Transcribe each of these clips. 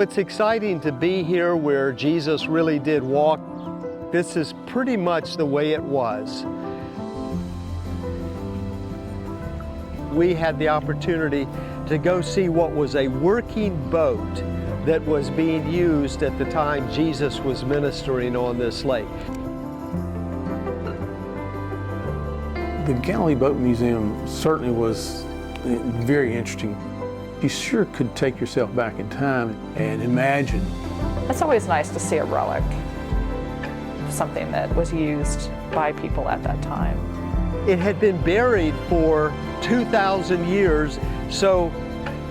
It's exciting to be here where Jesus really did walk. This is pretty much the way it was. We had the opportunity to go see what was a working boat that was being used at the time Jesus was ministering on this lake. The Galilee Boat Museum certainly was very interesting. You sure could take yourself back in time and imagine. It's always nice to see a relic, something that was used by people at that time. It had been buried for 2,000 years, so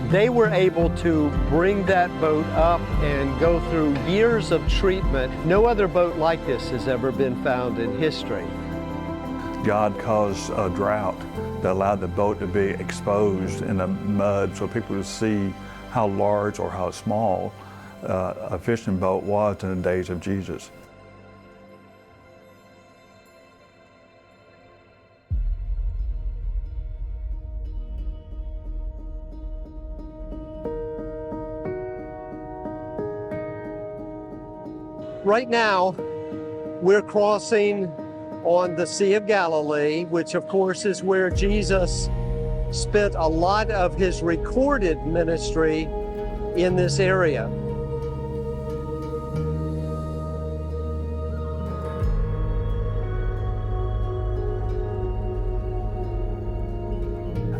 they were able to bring that boat up and go through years of treatment. No other boat like this has ever been found in history. God caused a drought that allowed the boat to be exposed in the mud so people would see how large or how small a fishing boat was in the days of Jesus. Right now, we're crossing on the Sea of Galilee, which of course is where Jesus spent a lot of his recorded ministry in this area.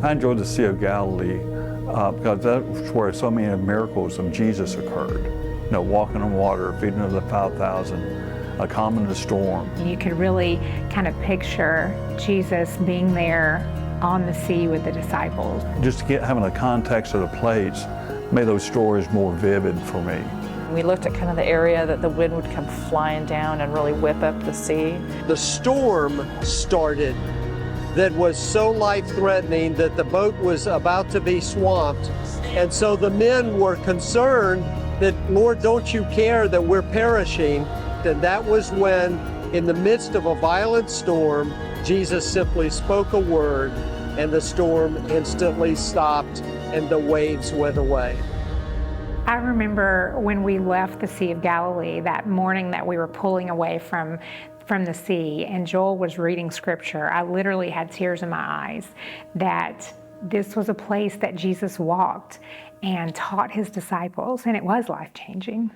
I enjoyed the Sea of Galilee because that's where so many miracles of Jesus occurred. You know, walking on water, feeding of the 5,000, calming the storm. You could really kind of picture Jesus being there on the sea with the disciples. Just to having a context of the place made those stories more vivid for me. We looked at kind of the area that the wind would come flying down and really whip up the sea. The storm started that was so life-threatening that the boat was about to be swamped. And so the men were concerned that, Lord, don't you care that we're perishing? And that was when, in the midst of a violent storm, Jesus simply spoke a word and the storm instantly stopped and the waves went away. I remember when we left the Sea of Galilee that morning that we were pulling away from the sea and Joel was reading scripture. I literally had tears in my eyes that this was a place that Jesus walked and taught his disciples, and it was life-changing.